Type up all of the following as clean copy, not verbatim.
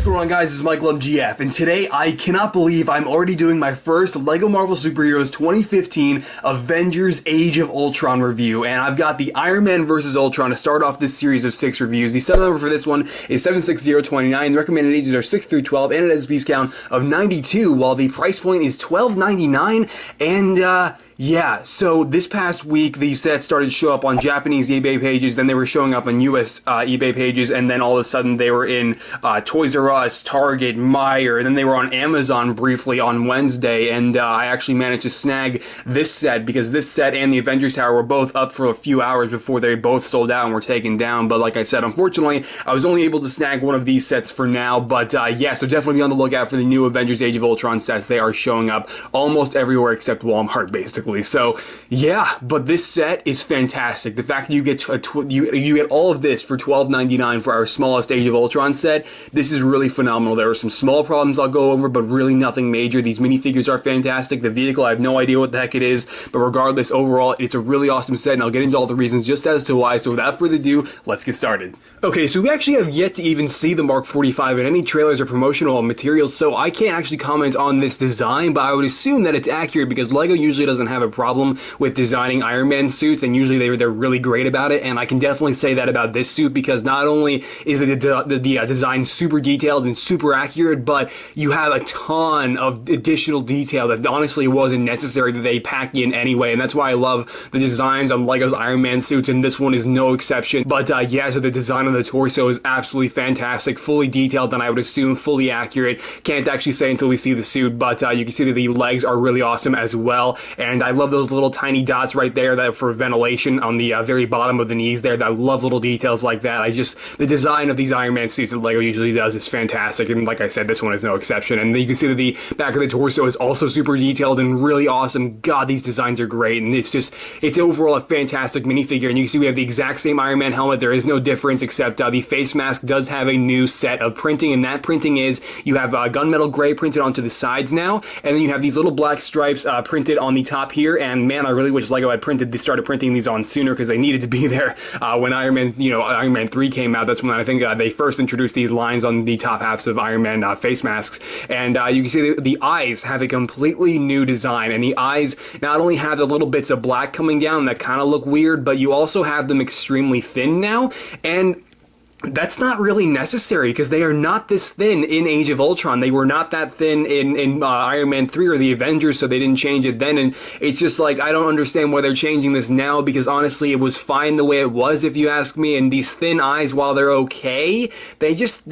What's going on, guys? It's Macleod GF, and today I cannot believe I'm already doing my first LEGO Marvel Superheroes 2015 Avengers Age of Ultron review, and I've got the Iron Man vs. Ultron to start off this series of 6 reviews. The set number for this one is 76029, the recommended ages are 6 through 12, and it has a piece count of 92, while the price point is $12.99, and yeah, so this past week, these sets started to show up on Japanese eBay pages, then they were showing up on US eBay pages, and then all of a sudden they were in Toys R Us, Target, Meijer, and then they were on Amazon briefly on Wednesday, and I actually managed to snag this set, because this set and the Avengers Tower were both up for a few hours before they both sold out and were taken down. But like I said, unfortunately, I was only able to snag one of these sets for now, but yeah, so definitely be on the lookout for the new Avengers Age of Ultron sets. They are showing up almost everywhere except Walmart, basically. So yeah, but this set is fantastic. The fact that you get you get all of this for $12.99 for our smallest Age of Ultron set, this is really phenomenal. There are some small problems I'll go over, but really nothing major. These minifigures are fantastic. The vehicle, I have no idea what the heck it is, but regardless, overall, it's a really awesome set, and I'll get into all the reasons just as to why. So without further ado, let's get started. Okay, so we actually have yet to even see the Mark 45 in any trailers or promotional materials, so I can't actually comment on this design, but I would assume that it's accurate because LEGO usually doesn't have a problem with designing Iron Man suits, and usually they're really great about it, and I can definitely say that about this suit because not only is the design super detailed and super accurate, but you have a ton of additional detail that honestly wasn't necessary that they pack in anyway, and that's why I love the designs on LEGO's Iron Man suits, and this one is no exception. But yeah, so the design on the torso is absolutely fantastic, fully detailed, and I would assume fully accurate. Can't actually say until we see the suit, but you can see that the legs are really awesome as well, and I love those little tiny dots right there that for ventilation on the very bottom of the knees there. I love little details like that. The design of these Iron Man suits that LEGO usually does is fantastic, and like I said, this one is no exception. And you can see that the back of the torso is also super detailed and really awesome. God, these designs are great, and it's overall a fantastic minifigure. And you can see we have the exact same Iron Man helmet. There is no difference except the face mask does have a new set of printing, and that printing is you have gunmetal gray printed onto the sides now, and then you have these little black stripes printed on the top here. And man, I really wish LEGO had started printing these on sooner because they needed to be there when Iron Man 3 came out. That's when I think they first introduced these lines on the top halves of Iron Man face masks. And you can see the eyes have a completely new design, and the eyes not only have the little bits of black coming down that kind of look weird, but you also have them extremely thin now, and that's not really necessary because they are not this thin in Age of Ultron. They were not that thin in Iron Man 3 or the Avengers, so they didn't change it then. And it's just like, I don't understand why they're changing this now, because honestly, it was fine the way it was, if you ask me. And these thin eyes, while they're okay, they just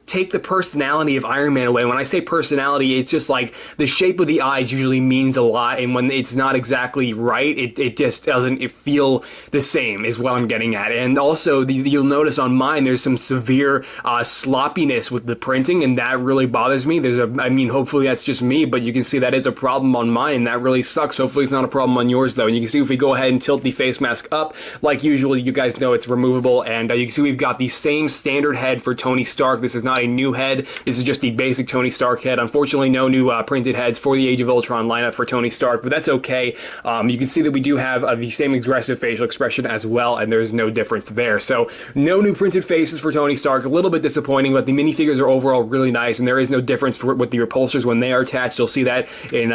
take the personality of Iron Man away. When I say personality, it's just like the shape of the eyes usually means a lot, and when it's not exactly right, it just doesn't feel the same, is what I'm getting at. And also, you'll notice on mine, there's some severe sloppiness with the printing, and that really bothers me. I mean, hopefully that's just me, but you can see that is a problem on mine, and that really sucks. Hopefully it's not a problem on yours, though. And you can see if we go ahead and tilt the face mask up, like usual, you guys know it's removable, and you can see we've got the same standard head for Tony Stark. This is not a new head. This is just the basic Tony Stark head. Unfortunately, no new printed heads for the Age of Ultron lineup for Tony Stark, but that's okay. You can see that we do have the same aggressive facial expression as well, and there's no difference there. So no new printed faces for Tony Stark. A little bit disappointing, but the minifigures are overall really nice, and there is no difference with the repulsors when they are attached. You'll see that in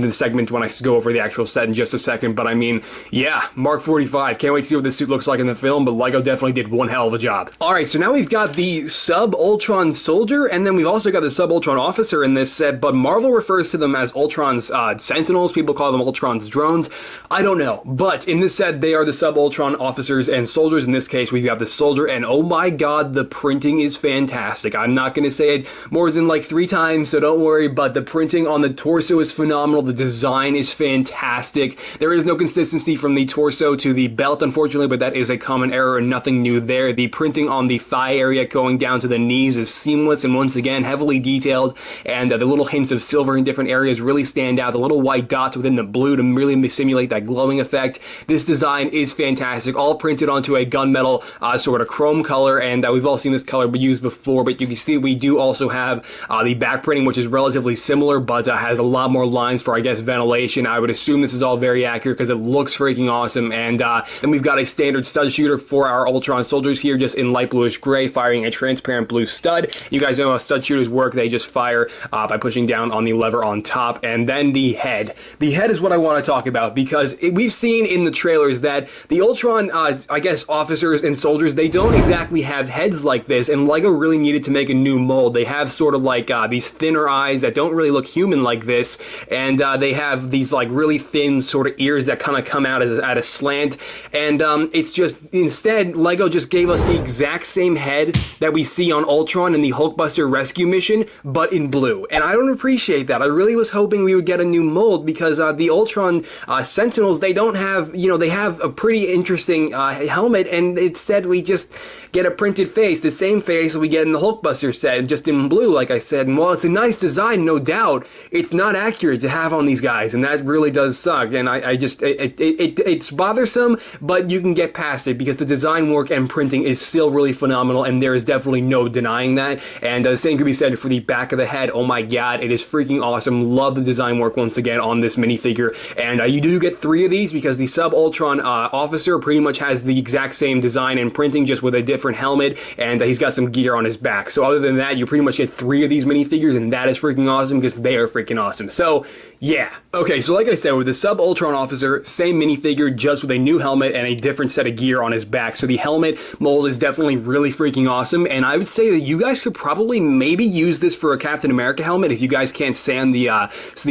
the segment when I go over the actual set in just a second. But I mean, yeah, Mark 45. Can't wait to see what this suit looks like in the film, but LEGO definitely did one hell of a job. Alright, so now we've got the Sub-Ultron Soldier, and then we've also got the Sub-Ultron Officer in this set, but Marvel refers to them as Ultron's Sentinels. People call them Ultron's drones. I don't know, but in this set, they are the Sub-Ultron Officers and Soldiers. In this case, we've got the Soldier, and oh my god, the printing is fantastic. I'm not going to say it more than like 3 times, so don't worry, but the printing on the torso is phenomenal. The design is fantastic. There is no consistency from the torso to the belt, unfortunately, but that is a common error and nothing new there. The printing on the thigh area going down to the knees is seamless and once again heavily detailed, and the little hints of silver in different areas really stand out. The little white dots within the blue to really simulate that glowing effect. This design is fantastic, all printed onto a gunmetal sort of chrome color, and we've all seen this color used before, but you can see we do also have the back printing, which is relatively similar, but has a lot more lines for, I guess, ventilation. I would assume this is all very accurate because it looks freaking awesome. And then we've got a standard stud shooter for our Ultron soldiers here, just in light bluish gray, firing a transparent blue stud. You guys know how stud shooters work. They just fire by pushing down on the lever on top. And then the head. The head is what I want to talk about, because we've seen in the trailers that the Ultron, I guess, officers and soldiers, they don't exactly have heads like this, and LEGO really needed to make a new mold. They have sort of like these thinner eyes that don't really look human like this, and they have these like really thin sort of ears that kind of come out at a slant, and it's just, instead, LEGO just gave us the exact same head that we see on Ultron in the Hulkbuster rescue mission, but in blue. And I don't appreciate that. I really was hoping we would get a new mold, because the Ultron Sentinels, they don't have, you know, they have a pretty interesting helmet, and instead we just get a printed face, the same face we get in the Hulkbuster set, just in blue, like I said. And while it's a nice design, no doubt, it's not accurate to have on these guys, and that really does suck. And I just, it's bothersome, but you can get past it, because the design work and printing is still really phenomenal, and there is definitely no denying that. And the same could be said for the back of the head. Oh my god, it is freaking awesome. Love the design work once again on this minifigure. And you do get 3 of these, because the sub-Ultron officer pretty much has the exact same design and printing, just with a different helmet, and he's got some gear on his back. So other than that, you pretty much get 3 of these minifigures, and that is freaking awesome, because they are freaking awesome. So yeah. Okay, so like I said, with the sub-Ultron officer, same minifigure, just with a new helmet and a different set of gear on his back. So the helmet mold is definitely really freaking awesome, and I would say that you guys could probably maybe use this for a Captain America helmet if you guys can't stand the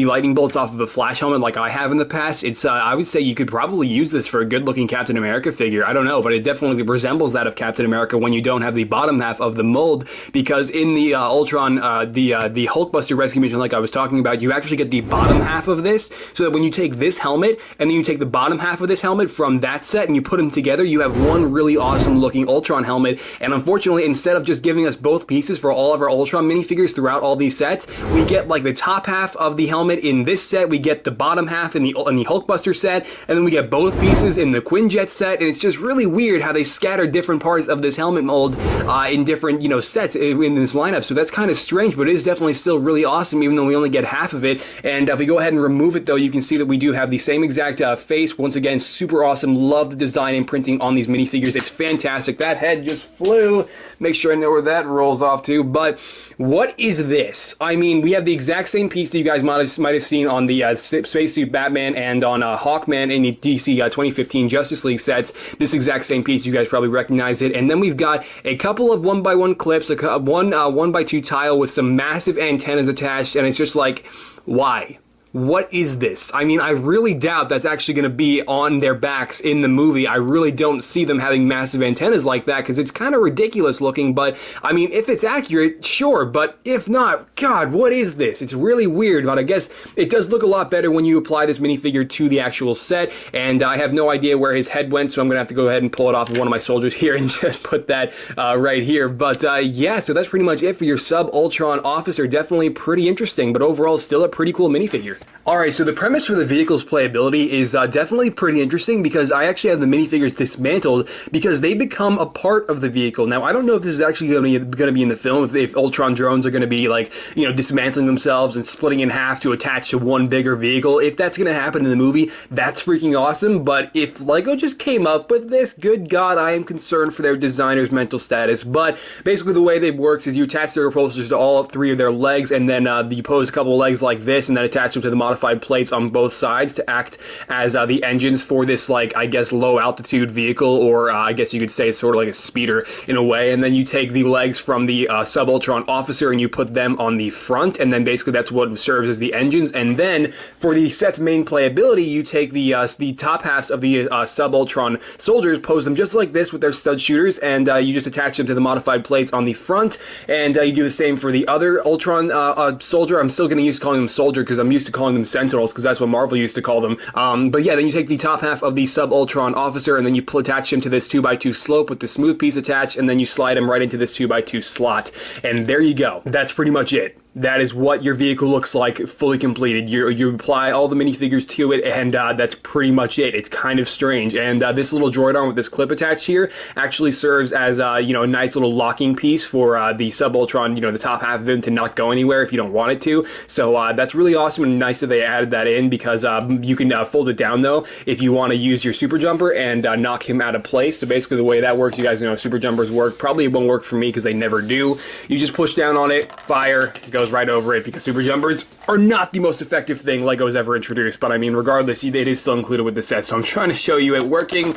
lightning bolts off of a Flash helmet like I have in the past. It's I would say you could probably use this for a good-looking Captain America figure. I don't know, but it definitely resembles that of Captain America when you don't have the bottom half of the mold, because in the Ultron, the Hulkbuster rescue mission, like I was talking about, you actually get the bottom half of this, so that when you take this helmet and then you take the bottom half of this helmet from that set and you put them together, you have one really awesome looking Ultron helmet. And unfortunately, instead of just giving us both pieces for all of our Ultron minifigures throughout all these sets, we get like the top half of the helmet in this set, we get the bottom half in the Hulkbuster set, and then we get both pieces in the Quinjet set. And it's just really weird how they scatter different parts of this helmet mold in different, you know, sets in this lineup. So that's kind of strange, but it is definitely still really awesome, even though we only get half of it. And if we go ahead and remove it, though, you can see that we do have the same exact face. Once again, super awesome. Love the design and printing on these minifigures. It's fantastic. That head just flew. Make sure I know where that rolls off to. But what is this? I mean, we have the exact same piece that you guys might have seen on the Spacesuit Batman and on Hawkman in the DC 2015 Justice League sets. This exact same piece, you guys probably recognize it. And then we've got a couple of 1x1 clips, one 1x2 tile with some massive antennas attached, and it's just like, why? What is this? I mean, I really doubt that's actually going to be on their backs in the movie. I really don't see them having massive antennas like that, because it's kind of ridiculous looking. But I mean, if it's accurate, sure, but if not, god, what is this? It's really weird, but I guess it does look a lot better when you apply this minifigure to the actual set. And I have no idea where his head went, so I'm going to have to go ahead and pull it off of one of my soldiers here and just put that right here. But yeah, so that's pretty much it for your sub-Ultron officer. Definitely pretty interesting, but overall still a pretty cool minifigure. Alright, so the premise for the vehicle's playability is definitely pretty interesting, because I actually have the minifigures dismantled because they become a part of the vehicle. Now, I don't know if this is actually going to be in the film, if Ultron drones are going to be, like, you know, dismantling themselves and splitting in half to attach to one bigger vehicle. If that's going to happen in the movie, that's freaking awesome. But if LEGO just came up with this, good God, I am concerned for their designer's mental status. But basically the way they works is you attach their repulsors to all 3 of their legs, and then you pose a couple of legs like this, and then attach them to the modified plates on both sides to act as the engines for this, like, I guess, low altitude vehicle, or I guess you could say it's sort of like a speeder in a way. And then you take the legs from the sub-Ultron officer and you put them on the front, and then basically that's what serves as the engines. And then for the set's main playability, you take the top halves of the sub-Ultron soldiers, pose them just like this with their stud shooters, and you just attach them to the modified plates on the front. And you do the same for the other Ultron soldier. I'm still going to use calling them soldier because I'm used to calling them Sentinels, because that's what Marvel used to call them. But yeah, then you take the top half of the sub-Ultron officer, and then you attach him to this 2x2 slope with the smooth piece attached, and then you slide him right into this 2x2 slot. And there you go. That's pretty much it. that is what your vehicle looks like fully completed. You apply all the minifigures to it, and that's pretty much it. It's kind of strange. And this little droid arm with this clip attached here actually serves as a nice little locking piece for the Sub Ultron, the top half of him to not go anywhere if you don't want it to. So that's really awesome and nice that they added that in, because you can fold it down though if you want to use your super jumper and knock him out of place. So basically the way that works, you guys know super jumpers work. Probably it won't work for me because they never do. You just push down on it, fire, it goes right over it, because super jumpers are not the most effective thing LEGO's ever introduced. But I mean, regardless, it is still included with the set, so I'm trying to show you it working,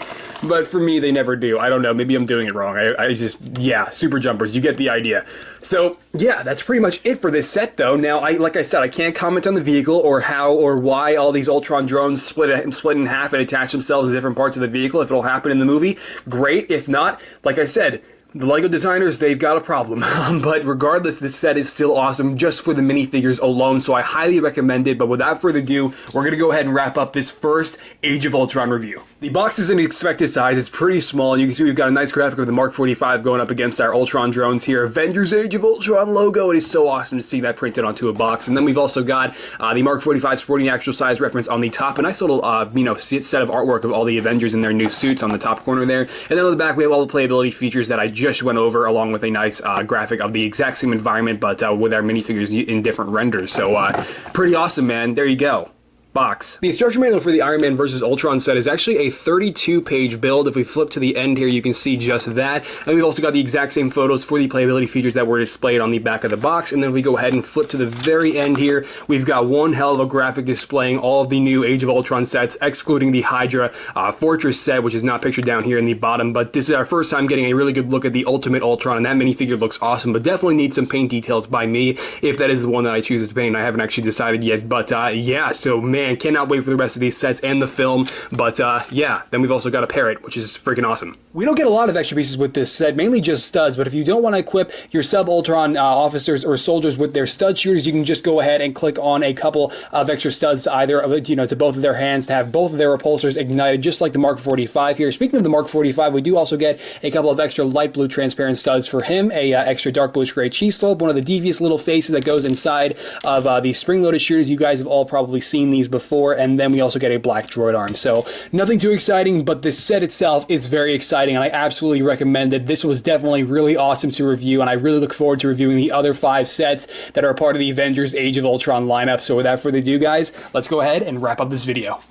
but for me they never do. I don't know, maybe I'm doing it wrong. I just, yeah, super jumpers, you get the idea. So yeah, that's pretty much it for this set though. Now, like I said, I can't comment on the vehicle or how or why all these Ultron drones split in half and attach themselves to different parts of the vehicle. If it'll happen in the movie, great. If not, like I said, the LEGO designers, they've got a problem. But regardless, this set is still awesome just for the minifigures alone, so I highly recommend it. But without further ado, we're going to go ahead and wrap up this first Age of Ultron review. The box is an expected size. It's pretty small, and you can see we've got a nice graphic of the Mark 45 going up against our Ultron drones here. Avengers Age of Ultron logo. It is so awesome to see that printed onto a box. And then we've also got the Mark 45 sporting actual size reference on the top. A nice little, set of artwork of all the Avengers in their new suits on the top corner there. And then on the back, we have all the playability features that I just went over, along with a nice graphic of the exact same environment, but with our minifigures in different renders. So pretty awesome, man. There you go. Box. The instruction manual for the Iron Man vs. Ultron set is actually a 32-page build. If we flip to the end here, you can see just that. And we've also got the exact same photos for the playability features that were displayed on the back of the box. And then we go ahead and flip to the very end here. We've got one hell of a graphic displaying all of the new Age of Ultron sets, excluding the Hydra Fortress set, which is not pictured down here in the bottom. But this is our first time getting a really good look at the Ultimate Ultron, and that minifigure looks awesome, but definitely needs some paint details by me, if that is the one that I choose to paint. I haven't actually decided yet, but yeah, so man, cannot wait for the rest of these sets and the film. But yeah, then we've also got a parrot, which is freaking awesome. We don't get a lot of extra pieces with this set, mainly just studs, but if you don't want to equip your Sub-Ultron officers or soldiers with their stud shooters, you can just go ahead and click on a couple of extra studs to either, to both of their hands, to have both of their repulsors ignited, just like the Mark 45 here. Speaking of the Mark 45, we do also get a couple of extra light blue transparent studs for him, a extra dark bluish gray cheese slope, one of the devious little faces that goes inside of the spring-loaded shooters. You guys have all probably seen these before. And then we also get a black droid arm. So nothing too exciting, but this set itself is very exciting, and I absolutely recommend it. This was definitely really awesome to review, and I really look forward to reviewing the other 5 sets that are a part of the Avengers Age of Ultron lineup. So without further ado, guys, let's go ahead and wrap up this video.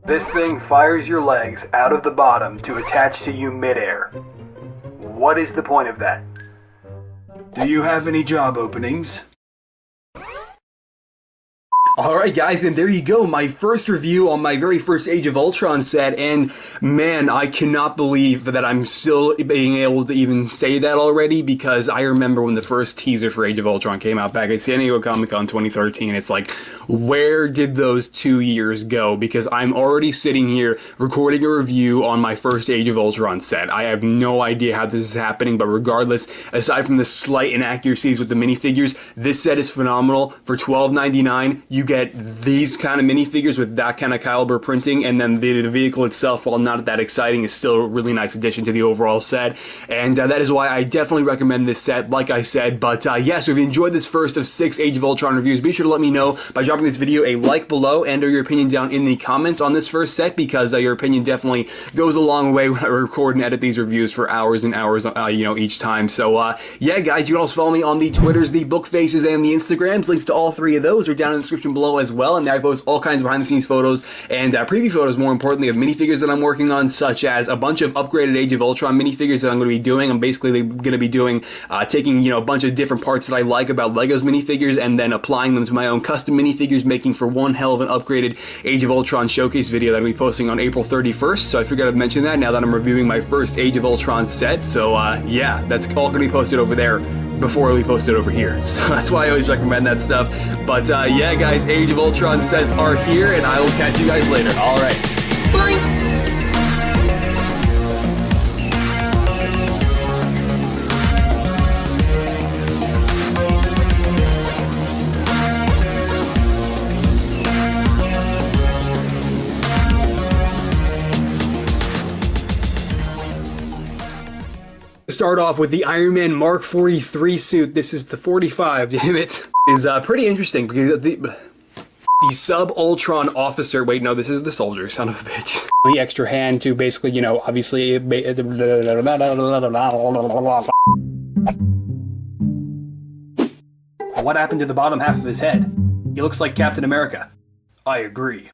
This thing fires your legs out of the bottom to attach to you midair. What is the point of that? Do you have any job openings? Alright guys, and there you go, my first review on my very first Age of Ultron set, and man, I cannot believe that I'm still being able to even say that already, because I remember when the first teaser for Age of Ultron came out back at San Diego Comic-Con 2013, it's like, where did those 2 years go? Because I'm already sitting here recording a review on my first Age of Ultron set. I have no idea how this is happening, but regardless, aside from the slight inaccuracies with the minifigures, this set is phenomenal. For $12.99, you get these kind of minifigures with that kind of caliber printing, and then the vehicle itself, while not that exciting, is still a really nice addition to the overall set, and that is why I definitely recommend this set, like I said. But yeah, so if you enjoyed this first of 6 Age of Ultron reviews, be sure to let me know by dropping this video a like below and or your opinion down in the comments on this first set, because your opinion definitely goes a long way when I record and edit these reviews for hours and hours, each time. So yeah, guys, you can also follow me on the Twitters, the Book Faces, and the Instagrams. Links to all 3 of those are down in the description below as well, and there I post all kinds of behind the scenes photos and preview photos, more importantly, of minifigures that I'm working on, such as a bunch of upgraded Age of Ultron minifigures that I'm going to be doing. I'm basically going to be doing, taking, a bunch of different parts that I like about LEGO's minifigures and then applying them to my own custom minifigures, making for one hell of an upgraded Age of Ultron showcase video that I'll be posting on April 31st. So I figured I'd mention that now that I'm reviewing my first Age of Ultron set. So yeah, that's all going to be posted over there before we post it over here. So that's why I always recommend that stuff. But yeah, guys, Age of Ultron sets are here, and I will catch you guys later. All right. Bye. Start off with the Iron Man Mark 43 suit. This is the 45, damn it. is pretty interesting because the sub-Ultron officer, wait, no, this is the soldier, son of a bitch. The extra hand to basically, you know, obviously... What happened to the bottom half of his head? He looks like Captain America. I agree.